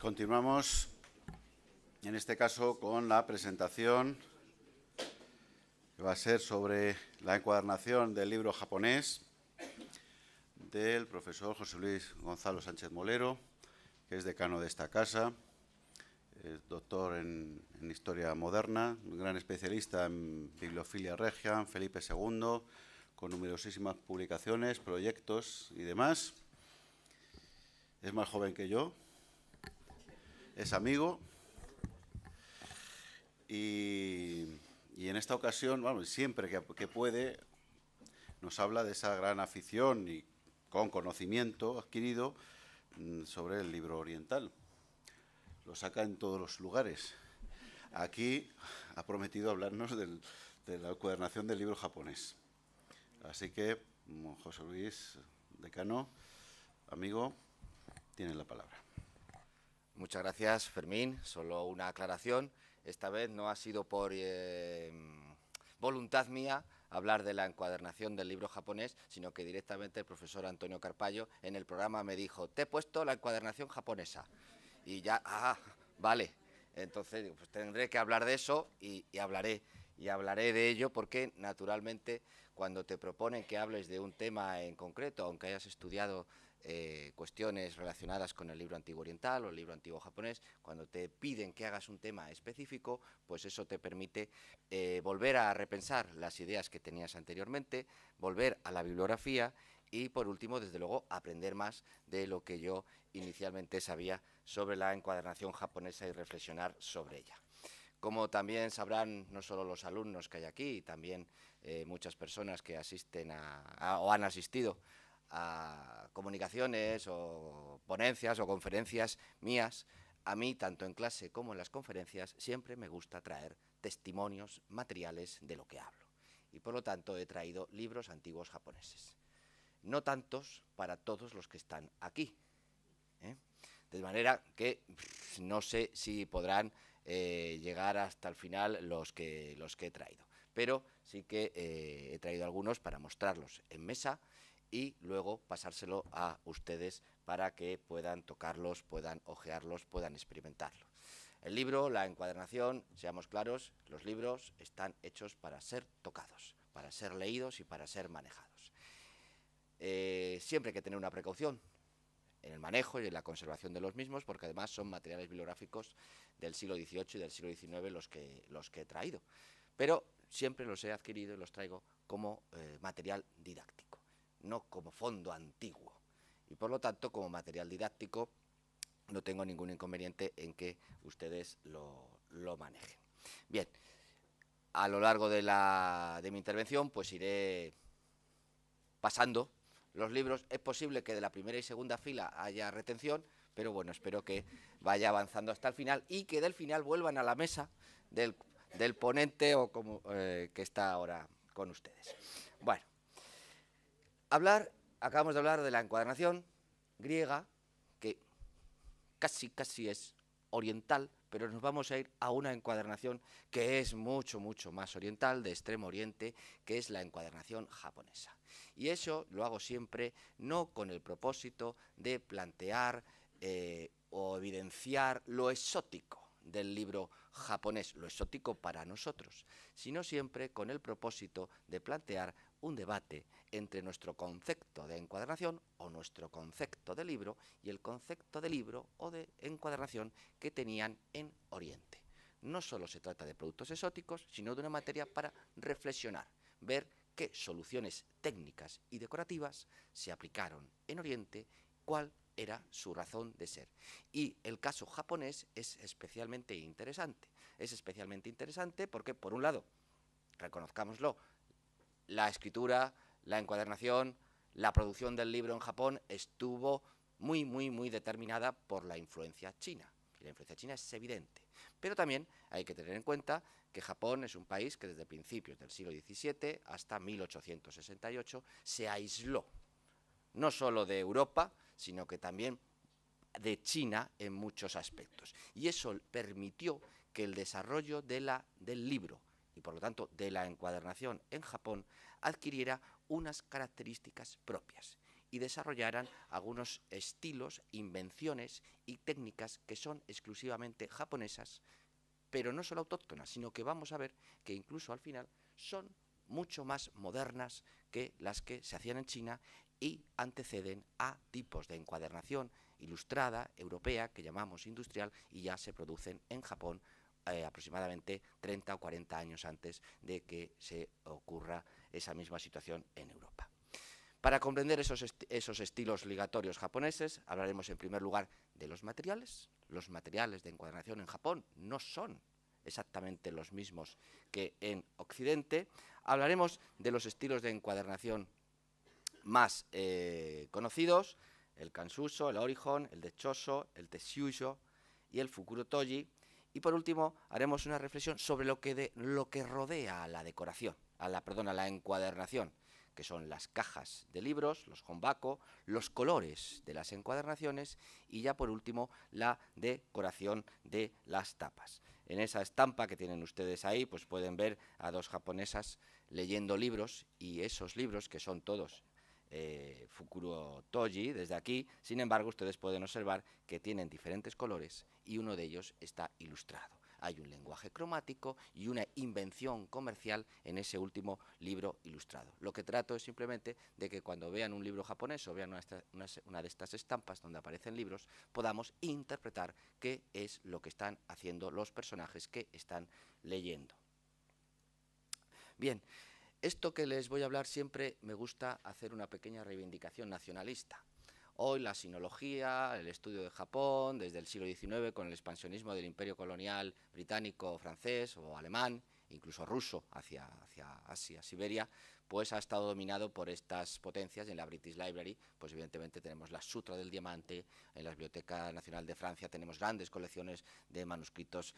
Continuamos, en este caso, con la presentación que va a ser sobre la encuadernación del libro japonés del profesor José Luis Gonzalo Sánchez Molero, que es decano de esta casa, es doctor en Historia Moderna, un gran especialista en bibliofilia regia, Felipe II, con numerosísimas publicaciones, proyectos y demás. Es más joven que yo, es amigo y en esta ocasión, bueno, siempre que puede, nos habla de esa gran afición y con conocimiento adquirido sobre el libro oriental. Lo saca en todos los lugares. Aquí ha prometido hablarnos de la encuadernación del libro japonés. Así que, José Luis, decano, amigo, tienes la palabra. Muchas gracias, Fermín. Solo una aclaración. Esta vez no ha sido por voluntad mía hablar de la encuadernación del libro japonés, sino que directamente el profesor Antonio Carpallo en el programa me dijo: te he puesto la encuadernación japonesa. Y ya, vale. Entonces pues tendré que hablar de eso y hablaré de ello porque, naturalmente, cuando te proponen que hables de un tema en concreto, aunque hayas estudiado cuestiones relacionadas con el libro antiguo oriental o el libro antiguo japonés, cuando te piden que hagas un tema específico, pues eso te permite volver a repensar las ideas que tenías anteriormente, volver a la bibliografía y, por último, desde luego, aprender más de lo que yo inicialmente sabía sobre la encuadernación japonesa y reflexionar sobre ella. Como también sabrán no solo los alumnos que hay aquí, también muchas personas que asisten o han asistido a comunicaciones o ponencias o conferencias mías, a mí, tanto en clase como en las conferencias, siempre me gusta traer testimonios materiales de lo que hablo. Y por lo tanto he traído libros antiguos japoneses. No tantos para todos los que están aquí, de manera que no sé si podrán llegar hasta el final los que he traído, pero sí que he traído algunos para mostrarlos en mesa y luego pasárselo a ustedes para que puedan tocarlos, puedan ojearlos, puedan experimentarlo. El libro, la encuadernación, seamos claros, los libros están hechos para ser tocados, para ser leídos y para ser manejados. Siempre hay que tener una precaución en el manejo y en la conservación de los mismos, porque además son materiales bibliográficos del siglo XVIII y del siglo XIX los que he traído. Pero siempre los he adquirido y los traigo como material didáctico, no como fondo antiguo. Y por lo tanto, como material didáctico, no tengo ningún inconveniente en que ustedes lo manejen. Bien, a lo largo de mi intervención, pues iré pasando los libros. Es posible que de la primera y segunda fila haya retención, pero bueno, espero que vaya avanzando hasta el final y que del final vuelvan a la mesa del ponente o como que está ahora con ustedes. Bueno, acabamos de hablar de la encuadernación griega, que casi es oriental, pero nos vamos a ir a una encuadernación que es mucho más oriental, de Extremo Oriente, que es la encuadernación japonesa. Y eso lo hago siempre no con el propósito de plantear o evidenciar lo exótico del libro japonés, lo exótico para nosotros, sino siempre con el propósito de plantear un debate entre nuestro concepto de encuadernación o nuestro concepto de libro y el concepto de libro o de encuadernación que tenían en Oriente. No solo se trata de productos exóticos, sino de una materia para reflexionar, ver qué soluciones técnicas y decorativas se aplicaron en Oriente, cuál era su razón de ser. Y el caso japonés es especialmente interesante. Es especialmente interesante porque, por un lado, reconozcámoslo, la escritura, la encuadernación, la producción del libro en Japón estuvo muy determinada por la influencia china. Y la influencia china es evidente. Pero también hay que tener en cuenta que Japón es un país que desde principios del siglo XVII hasta 1868 se aisló, no solo de Europa, sino que también de China en muchos aspectos. Y eso permitió que el desarrollo del libro y por lo tanto de la encuadernación en Japón adquiriera unas características propias. y desarrollaran algunos estilos, invenciones y técnicas que son exclusivamente japonesas, pero no solo autóctonas, sino que vamos a ver que incluso al final son mucho más modernas que las que se hacían en China y anteceden a tipos de encuadernación ilustrada europea que llamamos industrial y ya se producen en Japón aproximadamente 30 o 40 años antes de que se ocurra esa misma situación en Europa. Para comprender esos estilos ligatorios japoneses, hablaremos en primer lugar de los materiales. Los materiales de encuadernación en Japón no son exactamente los mismos que en Occidente. Hablaremos de los estilos de encuadernación más conocidos, el Kansuso, el Orihon, el Dechoso, el Teshyuyo y el Fukuro-toji. Y por último, haremos una reflexión sobre lo que rodea a la decoración, a la encuadernación, que son las cajas de libros, los honbako, los colores de las encuadernaciones y ya por último la decoración de las tapas. En esa estampa que tienen ustedes ahí, pues pueden ver a dos japonesas leyendo libros y esos libros, que son todos Fukuro-toji, desde aquí, sin embargo, ustedes pueden observar que tienen diferentes colores y uno de ellos está ilustrado. Hay un lenguaje cromático y una invención comercial en ese último libro ilustrado. Lo que trato es simplemente de que cuando vean un libro japonés o vean una de estas estampas donde aparecen libros, podamos interpretar qué es lo que están haciendo los personajes que están leyendo. Bien, esto que les voy a hablar siempre me gusta hacer una pequeña reivindicación nacionalista. Hoy la sinología, el estudio de Japón, desde el siglo XIX, con el expansionismo del imperio colonial británico, francés o alemán, incluso ruso hacia Asia, Siberia, pues ha estado dominado por estas potencias. En la British Library, pues evidentemente tenemos la Sutra del Diamante, en la Biblioteca Nacional de Francia tenemos grandes colecciones de manuscritos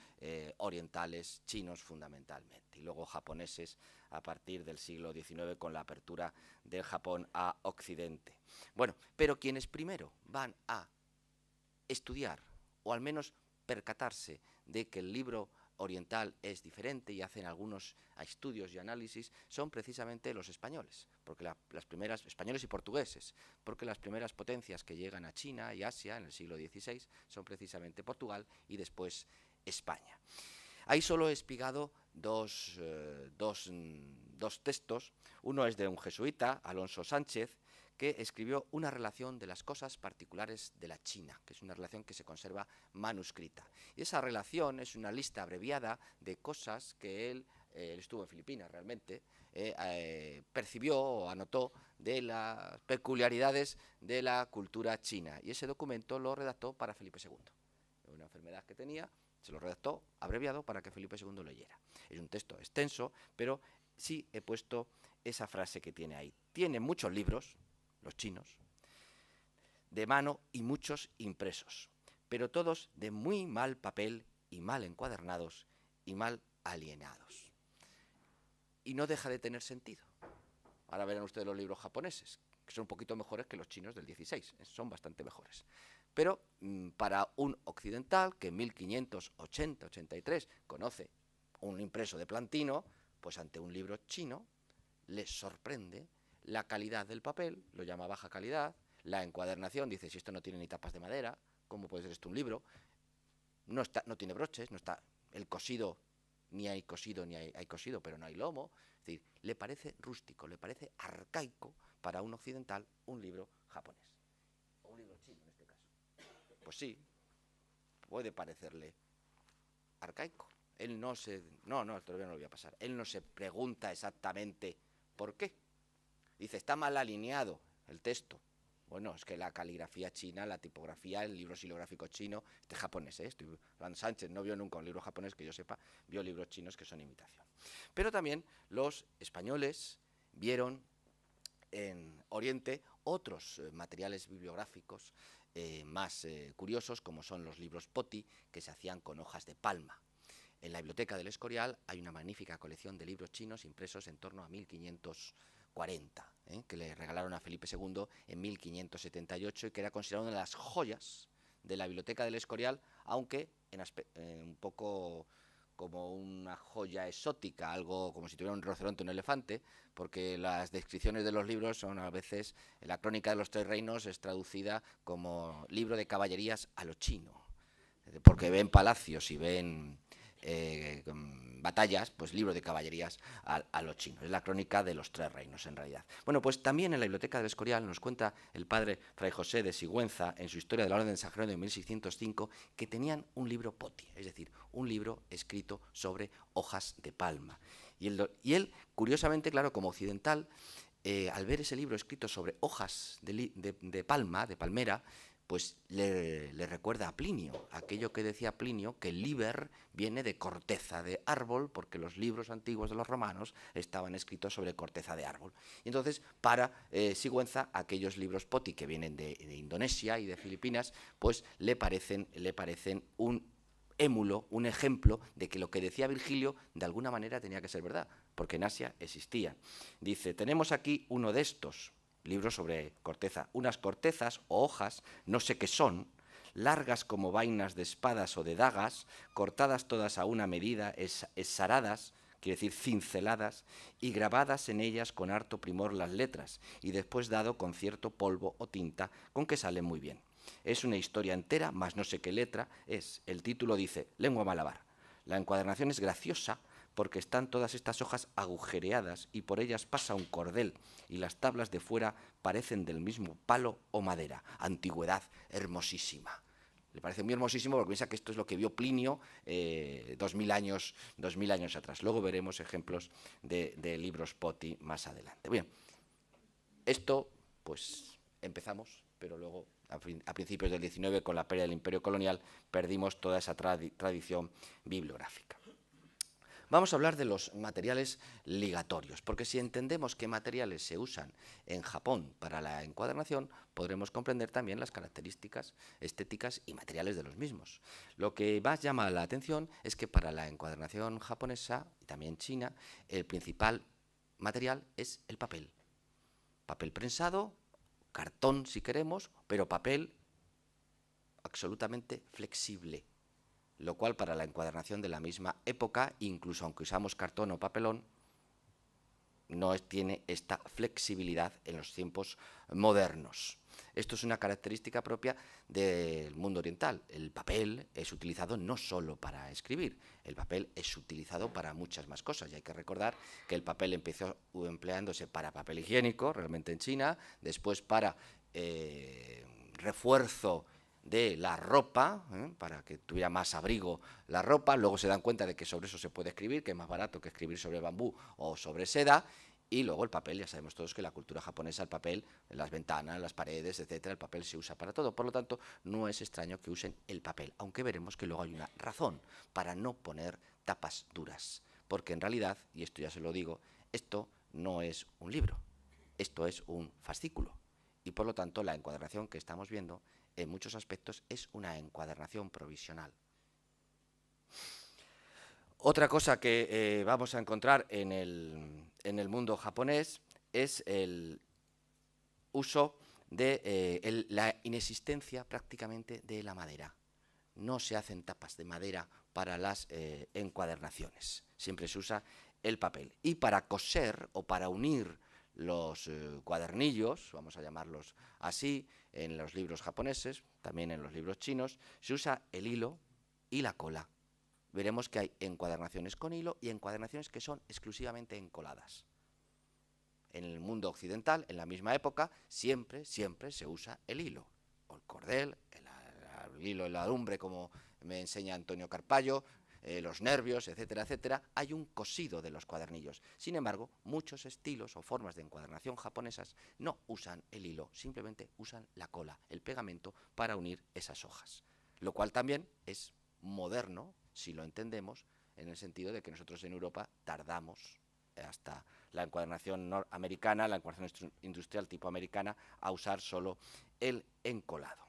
orientales, chinos fundamentalmente, y luego japoneses a partir del siglo XIX con la apertura del Japón a Occidente. Bueno, pero quienes primero van a estudiar, o al menos percatarse de que el libro oriental es diferente y hacen algunos estudios y análisis, son precisamente los españoles, porque las primeras, españoles y portugueses, porque las primeras potencias que llegan a China y Asia en el siglo XVI son precisamente Portugal y después España. Ahí solo he espigado dos textos. Uno es de un jesuita, Alonso Sánchez, que escribió una relación de las cosas particulares de la China, que es una relación que se conserva manuscrita. Y esa relación es una lista abreviada de cosas que él estuvo en Filipinas realmente, percibió o anotó de las peculiaridades de la cultura china. Y ese documento lo redactó para Felipe II. Una enfermedad que tenía, se lo redactó abreviado para que Felipe II leyera. Es un texto extenso, pero sí he puesto esa frase que tiene ahí. Tiene muchos libros, los chinos, de mano y muchos impresos, pero todos de muy mal papel y mal encuadernados y mal alienados. Y no deja de tener sentido. Ahora verán ustedes los libros japoneses, que son un poquito mejores que los chinos del 16, son bastante mejores. Pero para un occidental que en 1580-83 conoce un impreso de Plantino, pues ante un libro chino les sorprende la calidad del papel, lo llama baja calidad, la encuadernación, dice, si esto no tiene ni tapas de madera, ¿cómo puede ser esto un libro? No tiene broches, no está el cosido, ni hay cosido, pero no hay lomo. Es decir, le parece rústico, le parece arcaico para un occidental un libro japonés. O un libro chino en este caso. Pues sí, puede parecerle arcaico. Él no, todavía no lo voy a pasar. Él no se pregunta exactamente por qué. Dice, está mal alineado el texto. Bueno, es que la caligrafía china, la tipografía, el libro xilográfico chino, este japonés, estoy hablando, Sánchez no vio nunca un libro japonés que yo sepa, vio libros chinos que son imitación. Pero también los españoles vieron en Oriente otros materiales bibliográficos más curiosos, como son los libros poti, que se hacían con hojas de palma. En la Biblioteca del Escorial hay una magnífica colección de libros chinos impresos en torno a 1540, que le regalaron a Felipe II en 1578 y que era considerado una de las joyas de la Biblioteca del Escorial, aunque un poco como una joya exótica, algo como si tuviera un rinoceronte o un elefante, porque las descripciones de los libros son a veces, la Crónica de los Tres Reinos es traducida como libro de caballerías a lo chino, porque ven palacios y ven batallas, pues libro de caballerías a los chinos. Es la Crónica de los Tres Reinos, en realidad. Bueno, pues también en la Biblioteca del Escorial nos cuenta el padre Fray José de Sigüenza, en su Historia de la Orden de San Jerónimo de 1605, que tenían un libro poti, es decir, un libro escrito sobre hojas de palma. Y él, curiosamente, claro, como occidental, al ver ese libro escrito sobre hojas de palma, de palmera, pues le recuerda a Plinio, aquello que decía Plinio, que liber viene de corteza de árbol, porque los libros antiguos de los romanos estaban escritos sobre corteza de árbol. Y entonces, para Sigüenza, aquellos libros poti que vienen de Indonesia y de Filipinas, pues le parecen un émulo, un ejemplo de que lo que decía Virgilio de alguna manera tenía que ser verdad, porque en Asia existía. Dice, tenemos aquí uno de estos libros sobre corteza, unas cortezas o hojas, no sé qué son, largas como vainas de espadas o de dagas, cortadas todas a una medida, esaradas, quiere decir cinceladas, y grabadas en ellas con harto primor las letras, y después dado con cierto polvo o tinta, con que salen muy bien. Es una historia entera, más no sé qué letra es. El título dice, Lengua Malabar. La encuadernación es graciosa, porque están todas estas hojas agujereadas y por ellas pasa un cordel y las tablas de fuera parecen del mismo palo o madera. Antigüedad hermosísima. Le parece muy hermosísimo porque piensa que esto es lo que vio Plinio 2000 años atrás. Luego veremos ejemplos de libros poti más adelante. Bien, esto pues empezamos, pero luego a principios del 19, con la pérdida del Imperio colonial, perdimos toda esa tradición bibliográfica. Vamos a hablar de los materiales ligatorios, porque si entendemos qué materiales se usan en Japón para la encuadernación, podremos comprender también las características estéticas y materiales de los mismos. Lo que más llama la atención es que para la encuadernación japonesa y también china, el principal material es el papel. Papel prensado, cartón si queremos, pero papel absolutamente flexible, lo cual para la encuadernación de la misma época, incluso aunque usamos cartón o papelón, no tiene esta flexibilidad en los tiempos modernos. Esto es una característica propia del mundo oriental. El papel es utilizado no solo para escribir, el papel es utilizado para muchas más cosas. Y hay que recordar que el papel empezó empleándose para papel higiénico, realmente en China, después para refuerzo de la ropa, para que tuviera más abrigo la ropa. Luego se dan cuenta de que sobre eso se puede escribir, que es más barato que escribir sobre bambú o sobre seda. Y luego el papel, ya sabemos todos que en la cultura japonesa el papel, en las ventanas, las paredes, etcétera, el papel se usa para todo. Por lo tanto, no es extraño que usen el papel, aunque veremos que luego hay una razón para no poner tapas duras. Porque en realidad, y esto ya se lo digo, esto no es un libro, esto es un fascículo. Y por lo tanto, la encuadernación que estamos viendo en muchos aspectos es una encuadernación provisional. Otra cosa que vamos a encontrar en el mundo japonés es el uso de la inexistencia prácticamente de la madera. No se hacen tapas de madera para las encuadernaciones, siempre se usa el papel. Y para coser o para unir los cuadernillos, vamos a llamarlos así, en los libros japoneses, también en los libros chinos, se usa el hilo y la cola. Veremos que hay encuadernaciones con hilo y encuadernaciones que son exclusivamente encoladas. En el mundo occidental, en la misma época, siempre se usa el hilo, o el cordel, el hilo, la lumbre, como me enseña Antonio Carpallo, los nervios, etcétera, etcétera. Hay un cosido de los cuadernillos. Sin embargo, muchos estilos o formas de encuadernación japonesas no usan el hilo, simplemente usan la cola, el pegamento, para unir esas hojas. Lo cual también es moderno, si lo entendemos, en el sentido de que nosotros en Europa tardamos hasta la encuadernación americana, la encuadernación industrial tipo americana, a usar solo el encolado.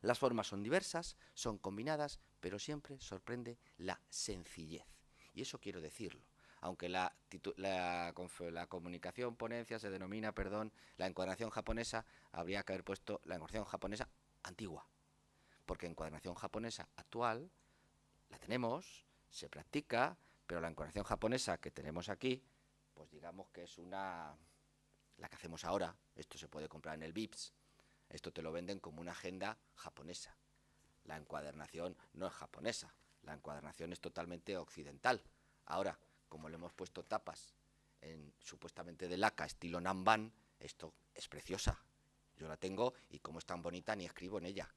Las formas son diversas, son combinadas, pero siempre sorprende la sencillez. Y eso quiero decirlo. Aunque la comunicación ponencia se denomina, la encuadernación japonesa, habría que haber puesto la encuadernación japonesa antigua. Porque encuadernación japonesa actual la tenemos, se practica, pero la encuadernación japonesa que tenemos aquí, pues digamos que es la que hacemos ahora. Esto se puede comprar en el Vips, esto te lo venden como una agenda japonesa. La encuadernación no es japonesa, la encuadernación es totalmente occidental. Ahora, como le hemos puesto tapas supuestamente de laca estilo Nanban, esto es preciosa. Yo la tengo y como es tan bonita ni escribo en ella.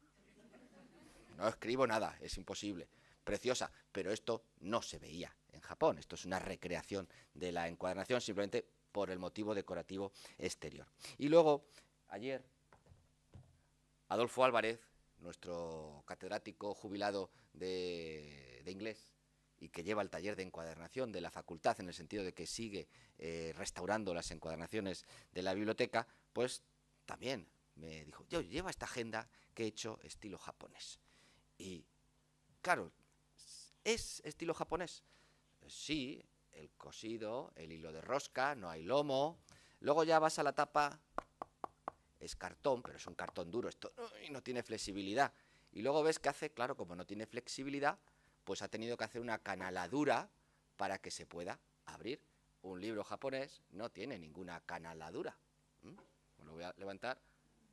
No escribo nada, es imposible. Preciosa, pero esto no se veía en Japón. Esto es una recreación de la encuadernación simplemente por el motivo decorativo exterior. Y luego, ayer, Adolfo Álvarez, nuestro catedrático jubilado de inglés y que lleva el taller de encuadernación de la facultad, en el sentido de que sigue restaurando las encuadernaciones de la biblioteca, pues también me dijo, yo lleva esta agenda que he hecho estilo japonés. Y claro, ¿es estilo japonés? Sí, el cosido, el hilo de rosca, no hay lomo. Luego ya vas a la tapa, es cartón, pero es un cartón duro, esto no tiene flexibilidad. Y luego ves que hace, claro, como no tiene flexibilidad, pues ha tenido que hacer una canaladura para que se pueda abrir. Un libro japonés no tiene ninguna canaladura. Lo voy a levantar,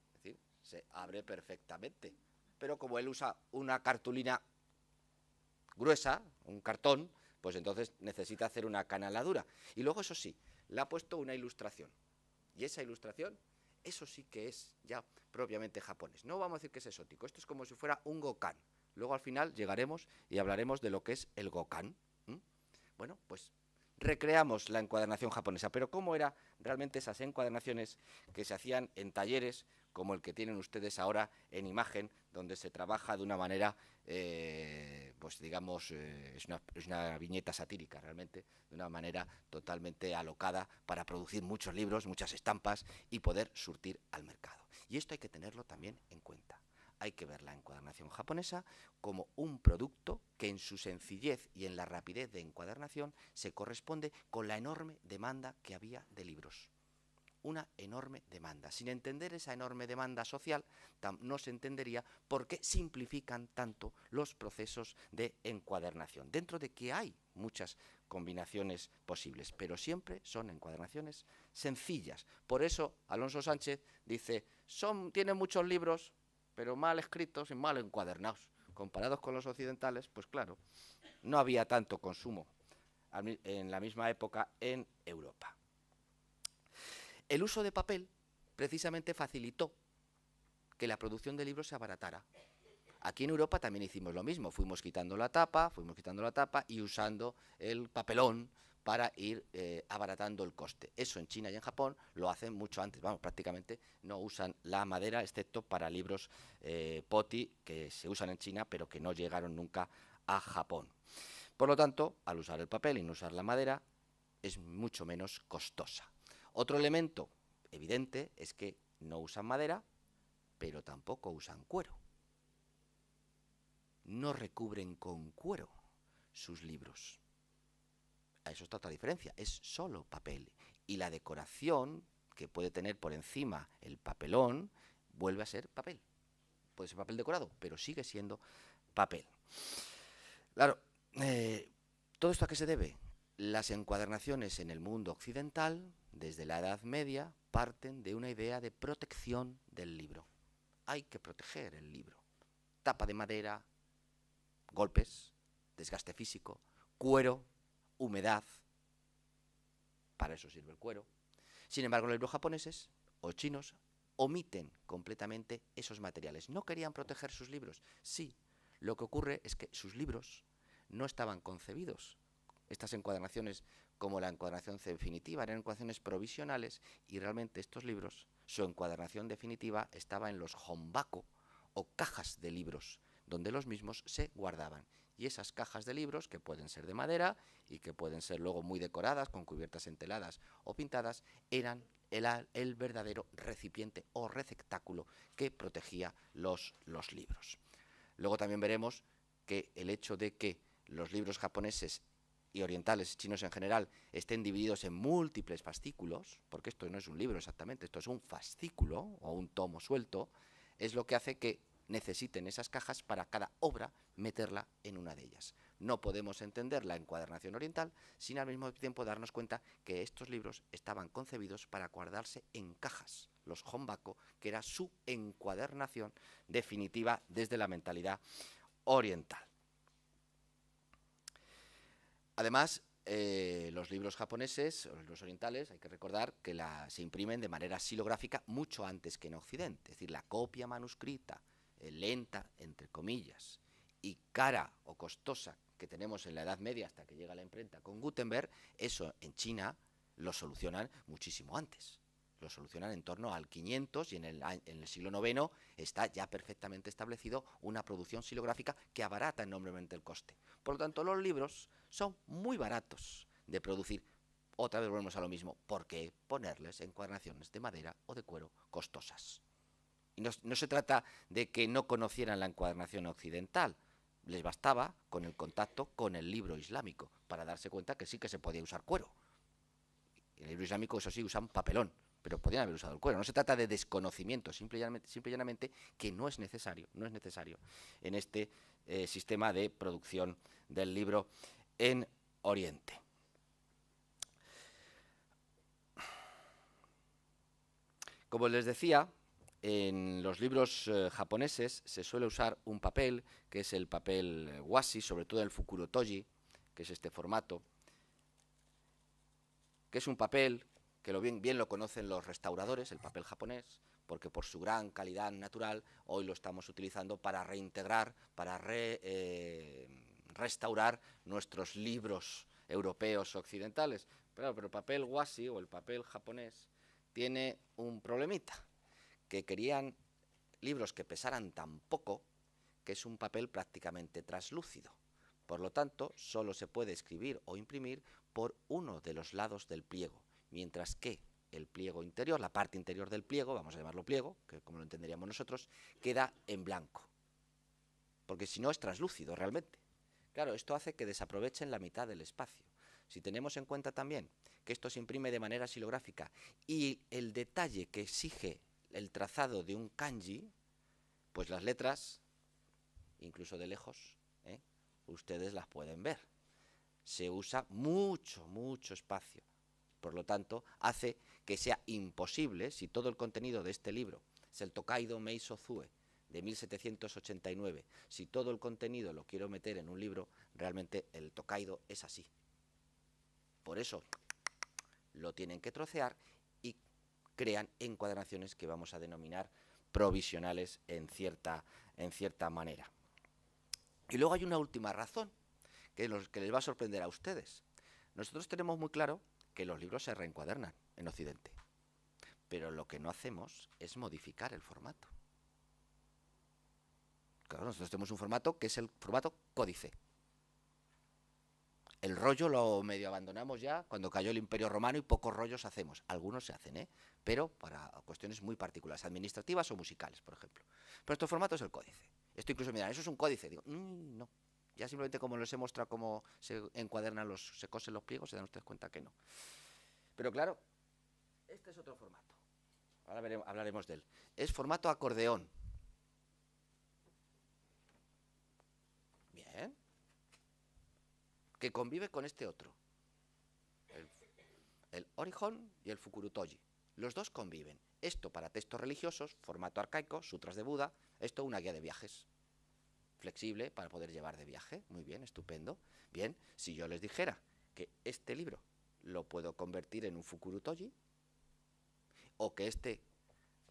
es decir, se abre perfectamente. Pero como él usa una cartulina gruesa, un cartón, pues entonces necesita hacer una canaladura. Y luego, eso sí, le ha puesto una ilustración. Y esa ilustración, eso sí que es ya propiamente japonés. No vamos a decir que es exótico, esto es como si fuera un gokan. Luego al final llegaremos y hablaremos de lo que es el gokan. Bueno, pues recreamos la encuadernación japonesa, pero ¿cómo eran realmente esas encuadernaciones que se hacían en talleres como el que tienen ustedes ahora en imagen, donde se trabaja de una manera, pues digamos, es una viñeta satírica realmente, de una manera totalmente alocada para producir muchos libros, muchas estampas y poder surtir al mercado? Y esto hay que tenerlo también en cuenta. Hay que ver la encuadernación japonesa como un producto que en su sencillez y en la rapidez de encuadernación se corresponde con la enorme demanda que había de libros. Una enorme demanda. Sin entender esa enorme demanda social, no se entendería por qué simplifican tanto los procesos de encuadernación. Dentro de que hay muchas combinaciones posibles, pero siempre son encuadernaciones sencillas. Por eso Alonso Sánchez dice, tienen muchos libros, pero mal escritos y mal encuadernados. Comparados con los occidentales, pues claro, no había tanto consumo en la misma época en Europa. El uso de papel precisamente facilitó que la producción de libros se abaratara. Aquí en Europa también hicimos lo mismo, fuimos quitando la tapa y usando el papelón para ir abaratando el coste. Eso en China y en Japón lo hacen mucho antes, vamos, prácticamente no usan la madera, excepto para libros poti que se usan en China, pero que no llegaron nunca a Japón. Por lo tanto, al usar el papel y no usar la madera, es mucho menos costosa. Otro elemento evidente es que no usan madera, pero tampoco usan cuero. No recubren con cuero sus libros. A eso está otra diferencia, es solo papel. Y la decoración que puede tener por encima el papelón vuelve a ser papel. Puede ser papel decorado, pero sigue siendo papel. Claro, ¿todo esto a qué se debe? Las encuadernaciones en el mundo occidental, desde la Edad Media, parten de una idea de protección del libro. Hay que proteger el libro. Tapa de madera, golpes, desgaste físico, cuero, humedad. Para eso sirve el cuero. Sin embargo, los libros japoneses o chinos omiten completamente esos materiales. ¿No querían proteger sus libros? Sí. Lo que ocurre es que sus libros no estaban concebidos, estas encuadernaciones, como la encuadernación definitiva, eran encuadernaciones provisionales y realmente estos libros, su encuadernación definitiva estaba en los honbaku o cajas de libros, donde los mismos se guardaban. Y esas cajas de libros, que pueden ser de madera y que pueden ser luego muy decoradas, con cubiertas enteladas o pintadas, eran el verdadero recipiente o receptáculo que protegía los libros. Luego también veremos que el hecho de que los libros japoneses y orientales, chinos en general, estén divididos en múltiples fascículos, porque esto no es un libro exactamente, esto es un fascículo o un tomo suelto, es lo que hace que necesiten esas cajas para cada obra meterla en una de ellas. no podemos entender la encuadernación oriental sin al mismo tiempo darnos cuenta que estos libros estaban concebidos para guardarse en cajas, los honbaku, que era su encuadernación definitiva desde la mentalidad oriental. Además, los libros japoneses, o los libros orientales, hay que recordar que se imprimen de manera xilográfica mucho antes que en Occidente. Es decir, la copia manuscrita, lenta, entre comillas, y cara o costosa que tenemos en la Edad Media hasta que llega la imprenta con Gutenberg, eso en China lo solucionan muchísimo antes. Lo solucionan en torno al 500 y en el siglo IX está ya perfectamente establecido una producción xilográfica que abarata enormemente el coste. Por lo tanto, los libros son muy baratos de producir. Otra vez volvemos a lo mismo. ¿Por qué ponerles encuadernaciones de madera o de cuero costosas? Y no se trata de que no conocieran la encuadernación occidental. Les bastaba con el contacto con el libro islámico para darse cuenta que sí que se podía usar cuero. En el libro islámico, eso sí, usan papelón, pero podían haber usado el cuero. No se trata de desconocimiento, simple y llanamente que no es necesario en este sistema de producción del libro en Oriente. Como les decía, en los libros japoneses se suele usar un papel, que es el papel washi, sobre todo el fukurotoji, que es este formato, que es un papel que bien lo conocen los restauradores, el papel japonés, porque por su gran calidad natural hoy lo estamos utilizando para reintegrar, para restaurar nuestros libros europeos occidentales. Pero el papel washi o el papel japonés tiene un problemita, que querían libros que pesaran tan poco que es un papel prácticamente translúcido. Por lo tanto, solo se puede escribir o imprimir por uno de los lados del pliego, mientras que el pliego interior, la parte interior del pliego, vamos a llamarlo pliego, que como lo entenderíamos nosotros, queda en blanco, porque si no es translúcido realmente. Claro, esto hace que desaprovechen la mitad del espacio. Si tenemos en cuenta también que esto se imprime de manera xilográfica y el detalle que exige el trazado de un kanji, pues las letras, incluso de lejos, ustedes las pueden ver. Se usa mucho espacio. Por lo tanto, hace que sea imposible, si todo el contenido de este libro es el Tokaido Meisō Zue de 1789, si todo el contenido lo quiero meter en un libro, realmente el Tokaido es así. Por eso lo tienen que trocear y crean encuadernaciones que vamos a denominar provisionales en cierta manera. Y luego hay una última razón que les va a sorprender a ustedes. Nosotros tenemos muy claro que los libros se reencuadernan en Occidente, pero lo que no hacemos es modificar el formato. Claro, nosotros tenemos un formato que es el formato códice. El rollo lo medio abandonamos ya cuando cayó el Imperio Romano y pocos rollos hacemos. Algunos se hacen, pero para cuestiones muy particulares, administrativas o musicales, por ejemplo. Pero este formato es el códice. Esto incluso me dirán, ¿eso es un códice? Digo, no. Ya simplemente como les he mostrado cómo se encuadernan se cosen los pliegos, se dan ustedes cuenta que no. Pero claro, este es otro formato. Ahora hablaremos de él. Es formato acordeón. Bien. Que convive con este otro. El Orihon y el Fukurotoji. Los dos conviven. Esto para textos religiosos, formato arcaico, sutras de Buda. Esto una guía de viajes. Flexible para poder llevar de viaje. Muy bien, estupendo. Bien, si yo les dijera que este libro lo puedo convertir en un Fukurotoji, o que este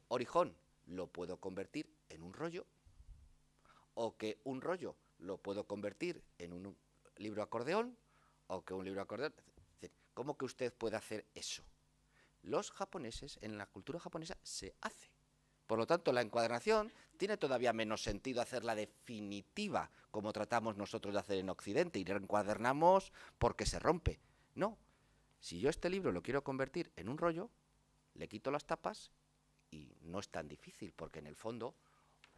Orihon lo puedo convertir en un rollo, o que un rollo lo puedo convertir en un libro acordeón, o que un libro acordeón. ¿Cómo que usted puede hacer eso? Los japoneses, en la cultura japonesa, se hace. Por lo tanto, la encuadernación tiene todavía menos sentido hacerla definitiva, como tratamos nosotros de hacer en Occidente, y encuadernamos porque se rompe. No. Si yo este libro lo quiero convertir en un rollo, le quito las tapas y no es tan difícil, porque en el fondo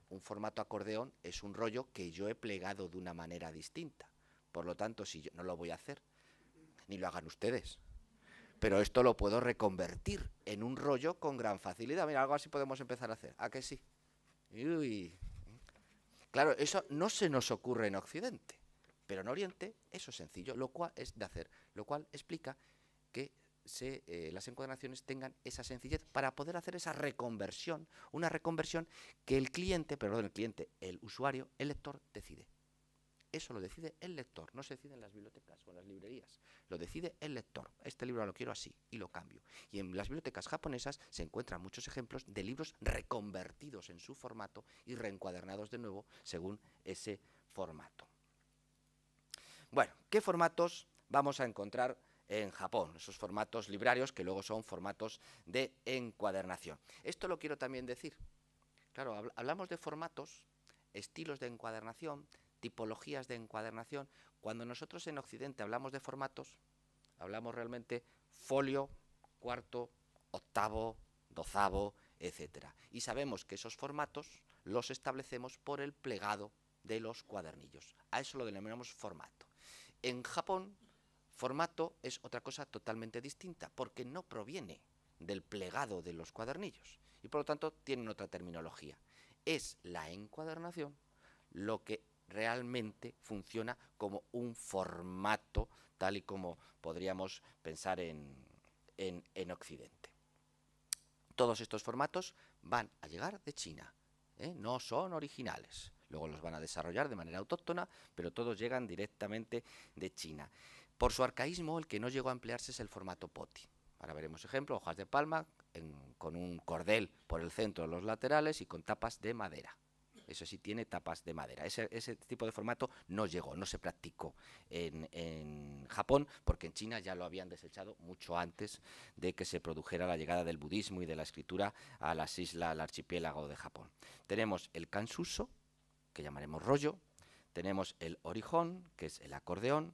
un formato acordeón es un rollo que yo he plegado de una manera distinta. Por lo tanto, si yo no lo voy a hacer, ni lo hagan ustedes, pero esto lo puedo reconvertir en un rollo con gran facilidad. Mira, algo así podemos empezar a hacer. ¿A que sí? Uy. Claro, eso no se nos ocurre en Occidente. Pero en Oriente eso es sencillo, lo cual explica que las encuadernaciones tengan esa sencillez para poder hacer esa reconversión, una reconversión que el usuario, el lector decide. Eso lo decide el lector, no se decide en las bibliotecas o en las librerías, lo decide el lector. Este libro lo quiero así y lo cambio. Y en las bibliotecas japonesas se encuentran muchos ejemplos de libros reconvertidos en su formato y reencuadernados de nuevo según ese formato. Bueno, ¿qué formatos vamos a encontrar en Japón? Esos formatos librarios que luego son formatos de encuadernación. Esto lo quiero también decir. Claro, hablamos de formatos, estilos de encuadernación, tipologías de encuadernación. Cuando nosotros en Occidente hablamos de formatos, hablamos realmente folio, cuarto, octavo, dozavo, etc. Y sabemos que esos formatos los establecemos por el plegado de los cuadernillos. A eso lo denominamos formato. En Japón, formato es otra cosa totalmente distinta, porque no proviene del plegado de los cuadernillos y por lo tanto tienen otra terminología. Es la encuadernación lo que realmente funciona como un formato tal y como podríamos pensar en Occidente. Todos estos formatos van a llegar de China, no son originales. Luego los van a desarrollar de manera autóctona, pero todos llegan directamente de China. Por su arcaísmo, el que no llegó a emplearse es el formato POTI. Ahora veremos ejemplo, hojas de palma con un cordel por el centro de los laterales y con tapas de madera. Eso sí tiene tapas de madera. Ese tipo de formato no llegó, no se practicó en Japón, porque en China ya lo habían desechado mucho antes de que se produjera la llegada del budismo y de la escritura a las islas, al archipiélago de Japón. Tenemos el kansuso, que llamaremos rollo, tenemos el orihon, que es el acordeón,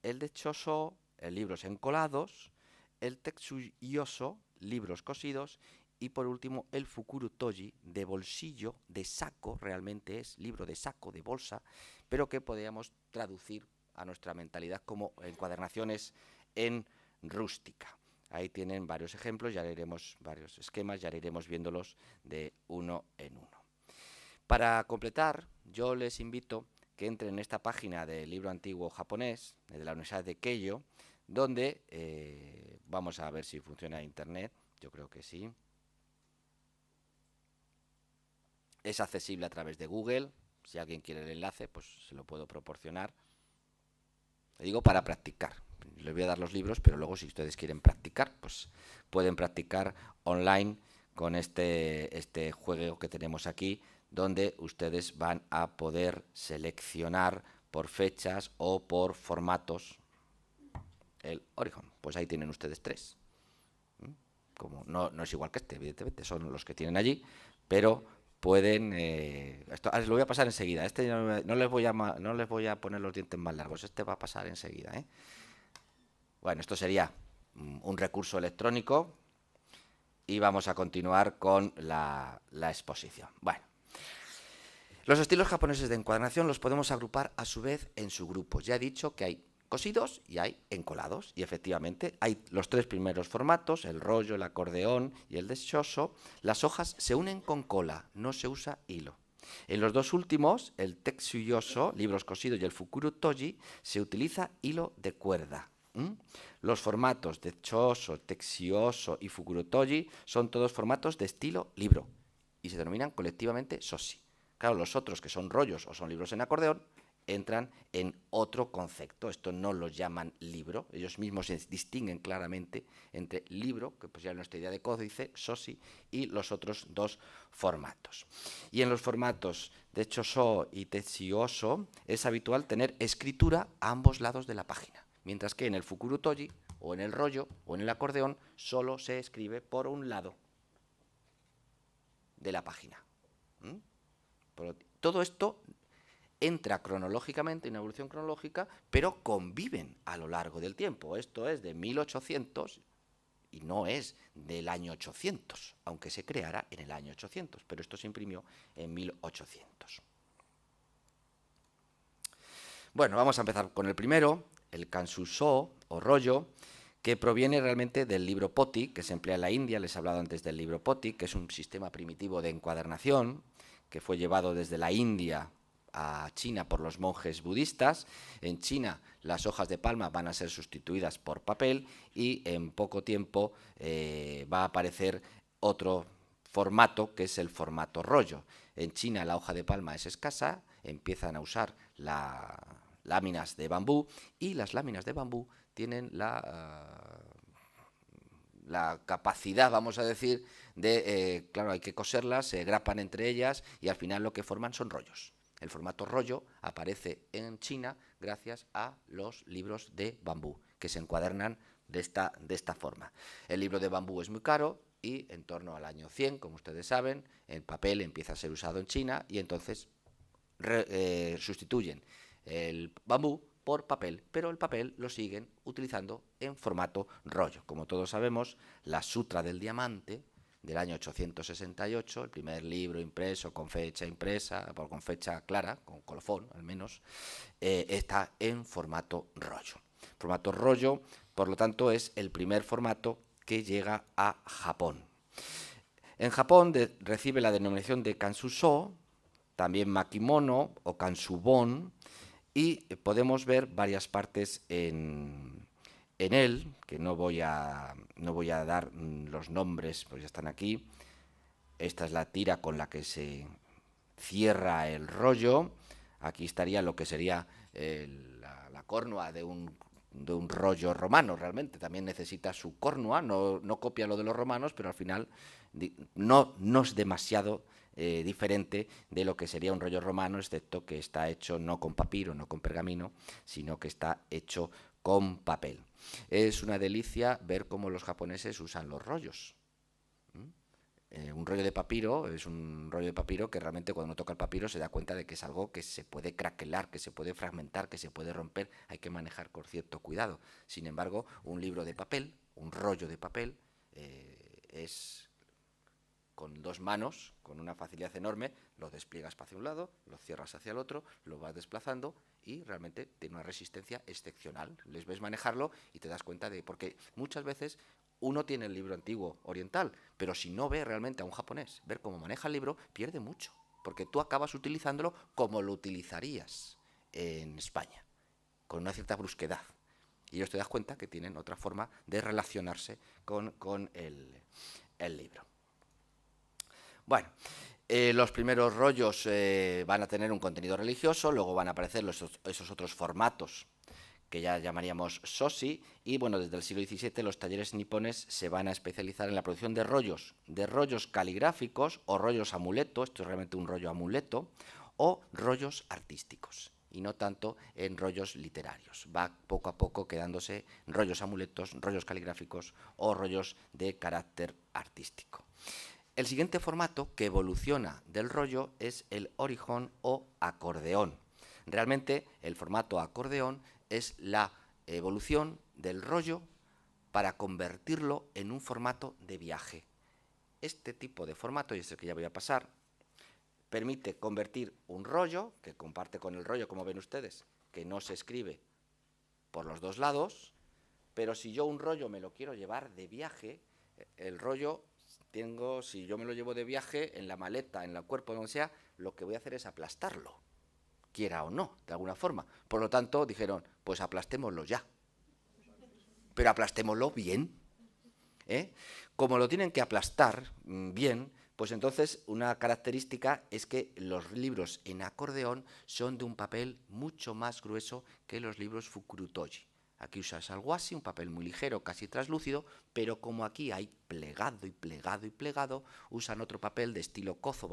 el dechoso, libros encolados, el tetsuyoso, libros cosidos, y por último el fukuru toji, de bolsillo, de saco, realmente es libro de saco, de bolsa, pero que podríamos traducir a nuestra mentalidad como encuadernaciones en rústica. Ahí tienen varios ejemplos, ya leeremos varios esquemas, ya iremos viéndolos de uno en uno. Para completar, yo les invito que entren en esta página del libro antiguo japonés, de la Universidad de Keio, donde vamos a ver si funciona internet, yo creo que sí. Es accesible a través de Google, si alguien quiere el enlace, pues se lo puedo proporcionar. Le digo para practicar, les voy a dar los libros, pero luego si ustedes quieren practicar, pues pueden practicar online con este juego que tenemos aquí, donde ustedes van a poder seleccionar por fechas o por formatos el orihon. Pues ahí tienen ustedes 3. Como no es igual que este, evidentemente, son los que tienen allí, pero pueden... esto lo voy a pasar enseguida. Este no les voy a poner los dientes más largos, este va a pasar enseguida. Bueno, esto sería un recurso electrónico y vamos a continuar con la exposición. Bueno. Los estilos japoneses de encuadernación los podemos agrupar a su vez en subgrupos. Ya he dicho que hay cosidos y hay encolados. Y efectivamente hay los 3 primeros formatos, el rollo, el acordeón y el dechoso. Las hojas se unen con cola, no se usa hilo. En los 2 últimos, el tetsuyoso, libros cosidos, y el fukuru toji, se utiliza hilo de cuerda. Los formatos dechoso, tetsuyoso y fukuru toji son todos formatos de estilo libro y se denominan colectivamente soshi. Claro, los otros, que son rollos o son libros en acordeón, entran en otro concepto. Esto no los llaman libro. Ellos mismos se distinguen claramente entre libro, que pues ya es nuestra idea de códice, soshi, y los otros 2 formatos. Y en los formatos de choso y tetsuyoso es habitual tener escritura a ambos lados de la página, mientras que en el fukuru toji, o en el rollo, o en el acordeón, solo se escribe por un lado de la página. Todo esto entra cronológicamente en una evolución cronológica, pero conviven a lo largo del tiempo. Esto es de 1800 y no es del año 800, aunque se creara en el año 800, pero esto se imprimió en 1800. Bueno, vamos a empezar con el primero, el kansuso o rollo, que proviene realmente del libro Poti, que se emplea en la India. Les he hablado antes del libro Poti, que es un sistema primitivo de encuadernación que fue llevado desde la India a China por los monjes budistas. En China las hojas de palma van a ser sustituidas por papel y en poco tiempo va a aparecer otro formato, que es el formato rollo. En China la hoja de palma es escasa, empiezan a usar láminas de bambú, y las láminas de bambú tienen la capacidad, vamos a decir, de, claro, hay que coserlas, se grapan entre ellas y al final lo que forman son rollos. El formato rollo aparece en China gracias a los libros de bambú, que se encuadernan de esta forma. El libro de bambú es muy caro y en torno al año 100, como ustedes saben, el papel empieza a ser usado en China y entonces sustituyen el bambú por papel, pero el papel lo siguen utilizando en formato rollo. Como todos sabemos, la Sutra del Diamante, del año 868, el primer libro impreso con fecha impresa, con fecha clara, con colofón al menos, está en formato rollo. Formato rollo, por lo tanto, es el primer formato que llega a Japón. En Japón recibe la denominación de kansuso, también makimono o kansubon, y podemos ver varias partes en él, que no voy a dar los nombres, pues ya están aquí. Esta es la tira con la que se cierra el rollo. Aquí estaría lo que sería la córnua de un rollo romano. Realmente también necesita su córnua, no copia lo de los romanos, pero al final no es demasiado diferente de lo que sería un rollo romano, excepto que está hecho no con papiro, no con pergamino, sino que está hecho con papel. Es una delicia ver cómo los japoneses usan los rollos. Un rollo de papiro es un rollo de papiro que realmente cuando uno toca el papiro se da cuenta de que es algo que se puede craquelar, que se puede fragmentar, que se puede romper, hay que manejar con cierto cuidado. Sin embargo, un libro de papel, un rollo de papel, es con dos manos, con una facilidad enorme, lo despliegas hacia un lado, lo cierras hacia el otro, lo vas desplazando y realmente tiene una resistencia excepcional. Les ves manejarlo y te das cuenta de... Porque muchas veces uno tiene el libro antiguo oriental, pero si no ve realmente a un japonés ver cómo maneja el libro, pierde mucho, porque tú acabas utilizándolo como lo utilizarías en España, con una cierta brusquedad. Y ellos te das cuenta que tienen otra forma de relacionarse con el libro. Bueno, los primeros rollos van a tener un contenido religioso, luego van a aparecer esos otros formatos que ya llamaríamos shoshi, y bueno, desde el siglo XVII los talleres nipones se van a especializar en la producción de rollos caligráficos o rollos amuleto, esto es realmente un rollo amuleto, o rollos artísticos, y no tanto en rollos literarios. Va poco a poco quedándose rollos amuletos, rollos caligráficos o rollos de carácter artístico. El siguiente formato que evoluciona del rollo es el orijón o acordeón. Realmente el formato acordeón es la evolución del rollo para convertirlo en un formato de viaje. Este tipo de formato, y es el que ya voy a pasar, permite convertir un rollo, que comparte con el rollo, como ven ustedes, que no se escribe por los dos lados, pero si yo un rollo me lo quiero llevar de viaje, el rollo si yo me lo llevo de viaje, en la maleta, en el cuerpo, donde sea, lo que voy a hacer es aplastarlo, quiera o no, de alguna forma. Por lo tanto, dijeron, pues aplastémoslo ya. Pero aplastémoslo bien. Como lo tienen que aplastar bien, pues entonces una característica es que los libros en acordeón son de un papel mucho más grueso que los libros fukurutoji. Aquí usas el washi, un papel muy ligero, casi translúcido, pero como aquí hay plegado y plegado y plegado, usan otro papel de estilo kozo,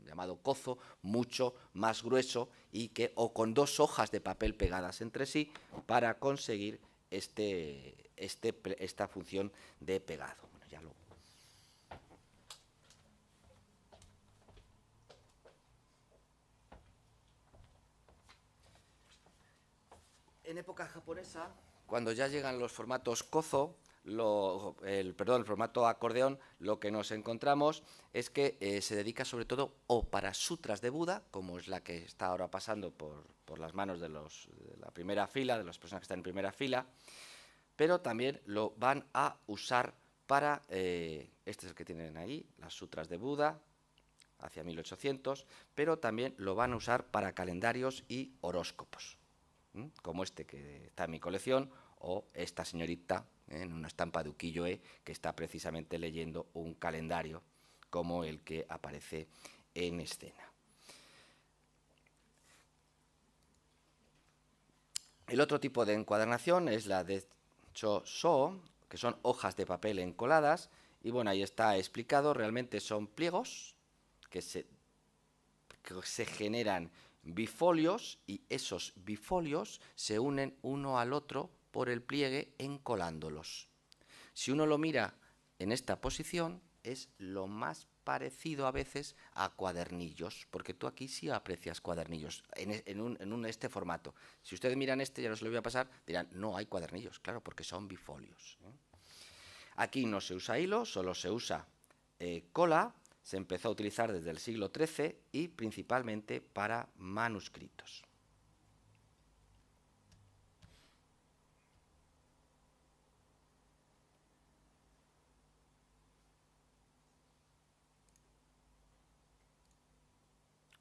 llamado kozo, mucho más grueso y o con dos hojas de papel pegadas entre sí para conseguir esta función de pegado. Bueno, ya lo... En época japonesa, cuando ya llegan los formatos kozo, el formato acordeón, lo que nos encontramos es que se dedica sobre todo o para sutras de Buda, como es la que está ahora pasando por las manos de la primera fila, de las personas que están en primera fila, pero también lo van a usar para, este es el que tienen ahí, las sutras de Buda, hacia 1800, pero también lo van a usar para calendarios y horóscopos, como este que está en mi colección, o esta señorita en una estampa de ukiyo-e que está precisamente leyendo un calendario como el que aparece en escena. El otro tipo de encuadernación es la de cho-so, que son hojas de papel encoladas, y bueno, ahí está explicado, realmente son pliegos que se generan bifolios, y esos bifolios se unen uno al otro por el pliegue encolándolos. Si uno lo mira en esta posición, es lo más parecido a veces a cuadernillos, porque tú aquí sí aprecias cuadernillos en este formato. Si ustedes miran este, ya no se lo voy a pasar, dirán, no hay cuadernillos, claro, porque son bifolios. Aquí no se usa hilo, solo se usa cola. Se empezó a utilizar desde el siglo XIII y principalmente para manuscritos.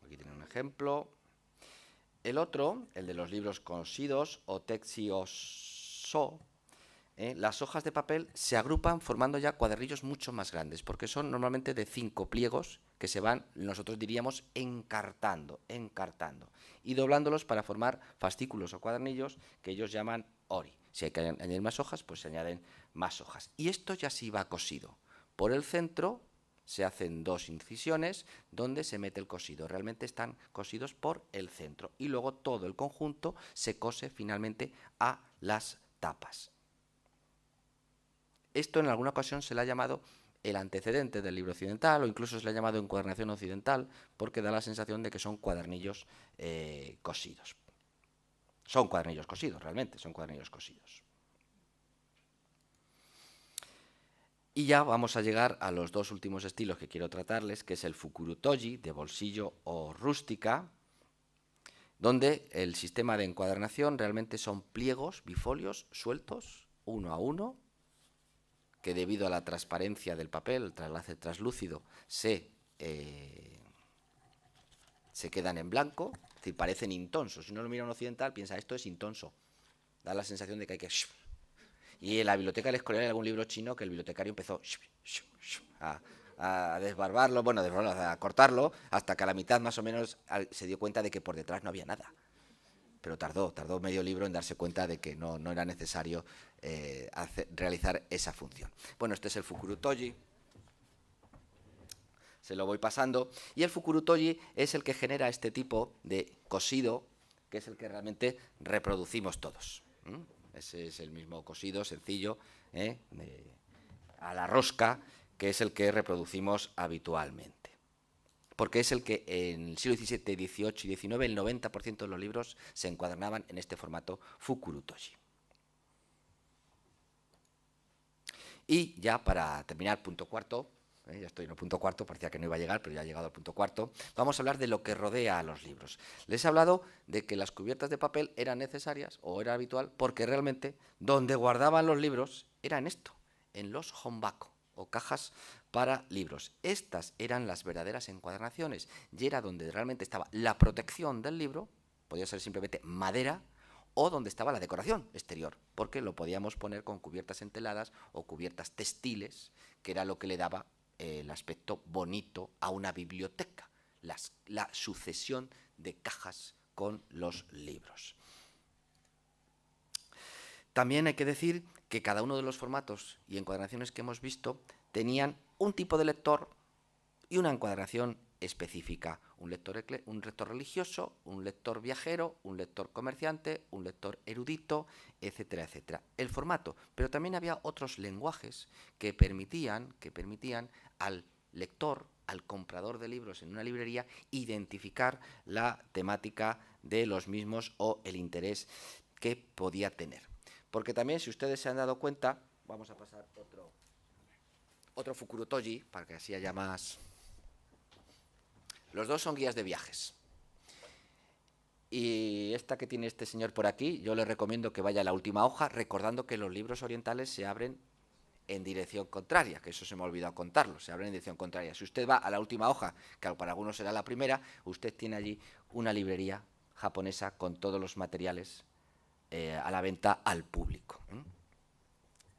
Aquí tienen un ejemplo. El otro, el de los libros cosidos o texioso, las hojas de papel se agrupan formando ya cuadernillos mucho más grandes, porque son normalmente de 5 pliegos que se van, nosotros diríamos, encartando, y doblándolos para formar fascículos o cuadernillos que ellos llaman ori. Si hay que añadir más hojas, pues se añaden más hojas. Y esto ya sí va cosido. Por el centro se hacen 2 incisiones donde se mete el cosido. Realmente están cosidos por el centro. Y luego todo el conjunto se cose finalmente a las tapas. Esto en alguna ocasión se le ha llamado el antecedente del libro occidental, o incluso se le ha llamado encuadernación occidental, porque da la sensación de que son cuadernillos cosidos. Son cuadernillos cosidos, realmente, son cuadernillos cosidos. Y ya vamos a llegar a los 2 últimos estilos que quiero tratarles, que es el fukurutoji, de bolsillo o rústica, donde el sistema de encuadernación realmente son pliegos, bifolios, sueltos, uno a uno, que debido a la transparencia del papel, el traslace translúcido, se quedan en blanco, es decir, parecen intonsos. Si uno lo mira a un occidental, piensa, esto es intonso. Da la sensación de que hay que... Y en la biblioteca del Escorial hay algún libro chino que el bibliotecario empezó a desbarbarlo, bueno, a cortarlo, hasta que a la mitad más o menos se dio cuenta de que por detrás no había nada. Pero tardó medio libro en darse cuenta de que no era necesario realizar esa función. Bueno, este es el fukurutoji. Se lo voy pasando. Y el fukurutoji es el que genera este tipo de cosido, que es el que realmente reproducimos todos. Ese es el mismo cosido sencillo, a la rosca, que es el que reproducimos habitualmente. Porque es el que en el siglo XVII, XVIII y XIX el 90% de los libros se encuadernaban en este formato fukurutoji. Y ya para terminar, punto cuarto, ya estoy en el punto cuarto, parecía que no iba a llegar, pero ya he llegado al punto cuarto, vamos a hablar de lo que rodea a los libros. Les he hablado de que las cubiertas de papel eran necesarias, o era habitual, porque realmente donde guardaban los libros era en esto, en los honbaku, o cajas para libros. Estas eran las verdaderas encuadernaciones, y era donde realmente estaba la protección del libro, podía ser simplemente madera, o donde estaba la decoración exterior, porque lo podíamos poner con cubiertas enteladas o cubiertas textiles, que era lo que le daba el aspecto bonito a una biblioteca, la sucesión de cajas con los libros. También hay que decir que cada uno de los formatos y encuadernaciones que hemos visto tenían un tipo de lector y una encuadernación específica. Un lector religioso, un lector viajero, un lector comerciante, un lector erudito, etcétera, etcétera. El formato, pero también había otros lenguajes que permitían al lector, al comprador de libros en una librería, identificar la temática de los mismos o el interés que podía tener. Porque también, si ustedes se han dado cuenta, vamos a pasar otro fukurutoji, para que así haya más. Los dos son guías de viajes. Y esta que tiene este señor por aquí, yo le recomiendo que vaya a la última hoja, recordando que los libros orientales se abren en dirección contraria, que eso se me ha olvidado contarlo, se abren en dirección contraria. Si usted va a la última hoja, que para algunos será la primera, usted tiene allí una librería japonesa con todos los materiales a la venta al público.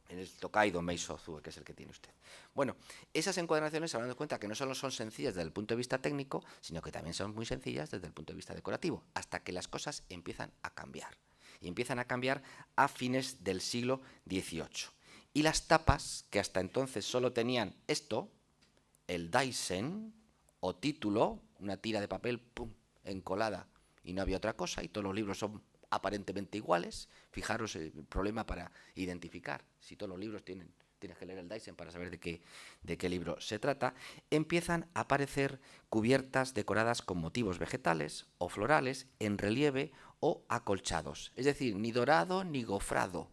En el Tokaido Meisō-zue, que es el que tiene usted. Bueno, esas encuadernaciones se habrán dado cuenta que no solo son sencillas desde el punto de vista técnico, sino que también son muy sencillas desde el punto de vista decorativo, hasta que las cosas empiezan a cambiar. Y empiezan a cambiar a fines del siglo XVIII. Y las tapas, que hasta entonces solo tenían esto, el daisen, o título, una tira de papel, pum, encolada, y no había otra cosa, y todos los libros son aparentemente iguales. Fijaros el problema para identificar si todos los libros tienes que leer el daisen para saber de qué libro se trata. Empiezan a aparecer cubiertas decoradas con motivos vegetales o florales en relieve o acolchados, es decir, ni dorado ni gofrado.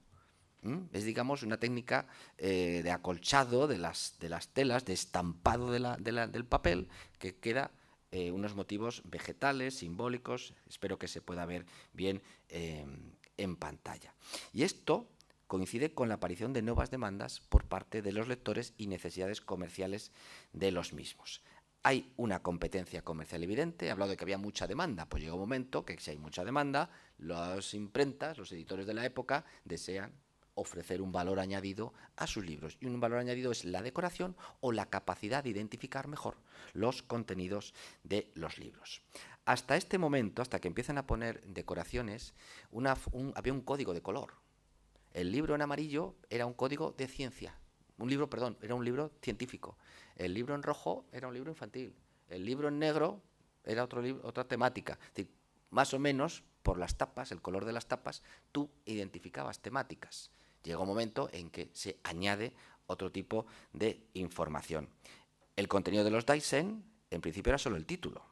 Es, digamos, una técnica de acolchado de las telas, de estampado del papel, que queda unos motivos vegetales, simbólicos. Espero que se pueda ver bien en pantalla. Y esto coincide con la aparición de nuevas demandas por parte de los lectores y necesidades comerciales de los mismos. Hay una competencia comercial evidente. He hablado de que había mucha demanda. Pues llega un momento que si hay mucha demanda, las imprentas, los editores de la época, desean ofrecer un valor añadido a sus libros. Y un valor añadido es la decoración o la capacidad de identificar mejor los contenidos de los libros. Hasta este momento, hasta que empiezan a poner decoraciones, había un código de color. El libro en amarillo era un código de ciencia. Era un libro científico. El libro en rojo era un libro infantil. El libro en negro era otra temática. Es decir, más o menos, por las tapas, el color de las tapas, tú identificabas temáticas. Llega un momento en que se añade otro tipo de información. El contenido de los daisen, en principio, era solo el título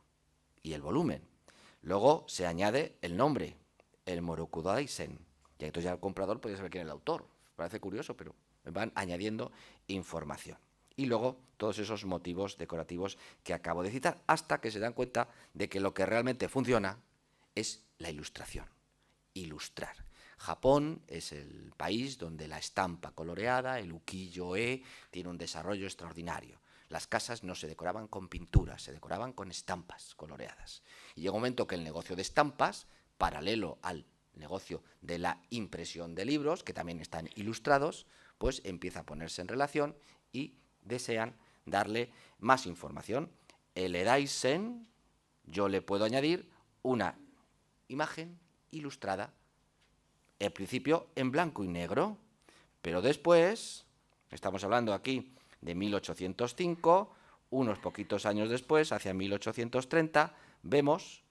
y el volumen. Luego se añade el nombre, el Morokudo Daisen. Y entonces ya el comprador podía saber quién es el autor. Parece curioso, pero van añadiendo información. Y luego todos esos motivos decorativos que acabo de citar, hasta que se dan cuenta de que lo que realmente funciona es la ilustración. Ilustrar. Japón es el país donde la estampa coloreada, el ukiyo-e, tiene un desarrollo extraordinario. Las casas no se decoraban con pinturas, se decoraban con estampas coloreadas. Y llega un momento que el negocio de estampas, paralelo al negocio de la impresión de libros, que también están ilustrados, pues empieza a ponerse en relación y desean darle más información. El edaisen, yo le puedo añadir una imagen ilustrada, al principio en blanco y negro, pero después, estamos hablando aquí de 1805, unos poquitos años después, hacia 1830, vemos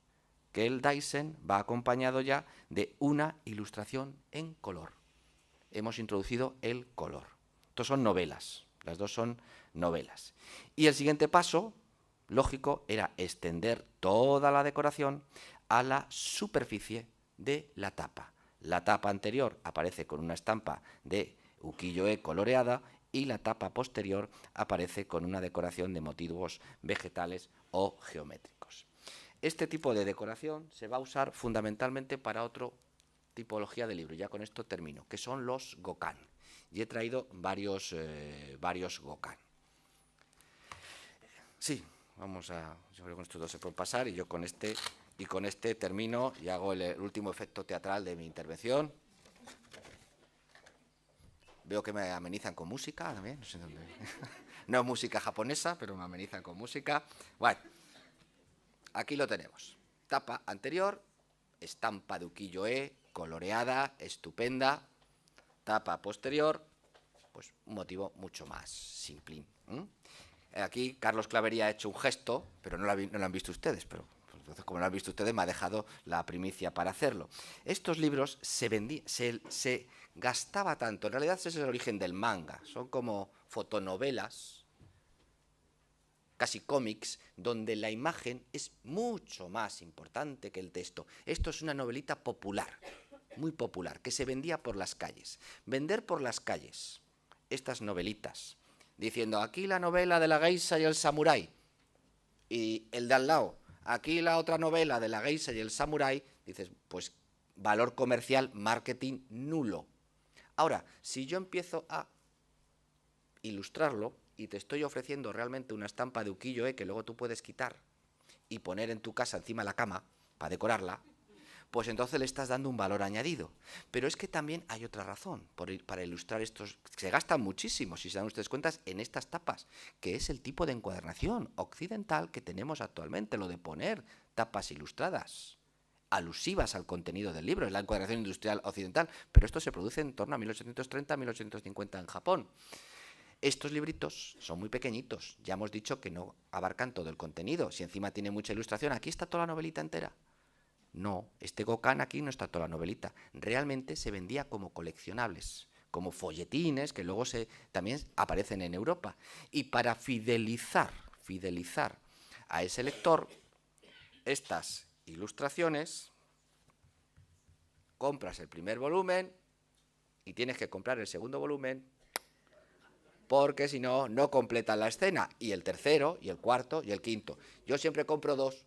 que el daisen va acompañado ya de una ilustración en color. Hemos introducido el color. Estos son novelas, las dos son novelas. Y el siguiente paso, lógico, era extender toda la decoración a la superficie de la tapa. La tapa anterior aparece con una estampa de ukiyo-e coloreada y la tapa posterior aparece con una decoración de motivos vegetales o geométricos. Este tipo de decoración se va a usar fundamentalmente para otra tipología de libro. Ya con esto termino, que son los gokan. Y he traído varios gokan. Sí, yo creo que con estos dos se puede pasar y yo con este termino y hago el último efecto teatral de mi intervención. Veo que me amenizan con música también. No sé dónde. No es música japonesa, pero me amenizan con música. Bueno, aquí lo tenemos. Tapa anterior, estampa de ukiyo-e, coloreada, estupenda. Tapa posterior, pues un motivo mucho más simplín. Aquí Carlos Clavería ha hecho un gesto, pero no lo han visto ustedes, pero entonces, como lo han visto ustedes, me ha dejado la primicia para hacerlo. Estos libros se gastaba tanto, en realidad ese es el origen del manga, son como fotonovelas, casi cómics, donde la imagen es mucho más importante que el texto. Esto es una novelita popular, muy popular, que se vendía por las calles. Vender por las calles estas novelitas, diciendo aquí la novela de la geisha y el samurái, y el de al lado, aquí la otra novela de la geisha y el samurái, dices, pues valor comercial, marketing nulo. Ahora, si yo empiezo a ilustrarlo y te estoy ofreciendo realmente una estampa de ukiyo-e que luego tú puedes quitar y poner en tu casa encima de la cama para decorarla, pues entonces le estás dando un valor añadido. Pero es que también hay otra razón para ilustrar estos. Se gastan muchísimo, si se dan ustedes cuenta, en estas tapas, que es el tipo de encuadernación occidental que tenemos actualmente, lo de poner tapas ilustradas alusivas al contenido del libro, es la encuadernación industrial occidental, pero esto se produce en torno a 1830-1850 en Japón. Estos libritos son muy pequeñitos, ya hemos dicho que no abarcan todo el contenido, si encima tiene mucha ilustración, aquí está toda la novelita entera. No, este Gokkan aquí no está toda la novelita, realmente se vendía como coleccionables, como folletines que luego también aparecen en Europa. Y para fidelizar a ese lector, estas ilustraciones, compras el primer volumen y tienes que comprar el segundo volumen porque si no, no completan la escena. Y el tercero, y el cuarto, y el quinto. Yo siempre compro 2,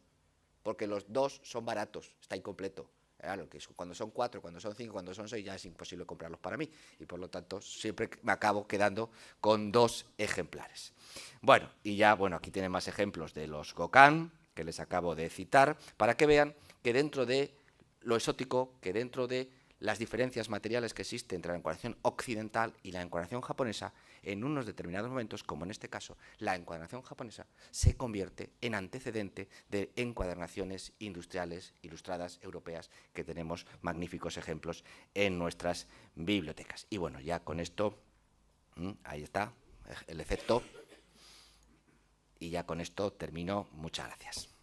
porque los 2 son baratos, está incompleto. Claro, que cuando son 4, cuando son 5, cuando son 6 ya es imposible comprarlos para mí. Y por lo tanto, siempre me acabo quedando con 2 ejemplares. Bueno, y ya, aquí tienen más ejemplos de los Gokkan, que les acabo de citar, para que vean que dentro de lo exótico, que dentro de las diferencias materiales que existen entre la encuadernación occidental y la encuadernación japonesa, en unos determinados momentos, como en este caso, la encuadernación japonesa se convierte en antecedente de encuadernaciones industriales ilustradas europeas, que tenemos magníficos ejemplos en nuestras bibliotecas. Y bueno, ya con esto, ahí está el efecto, y ya con esto termino. Muchas gracias.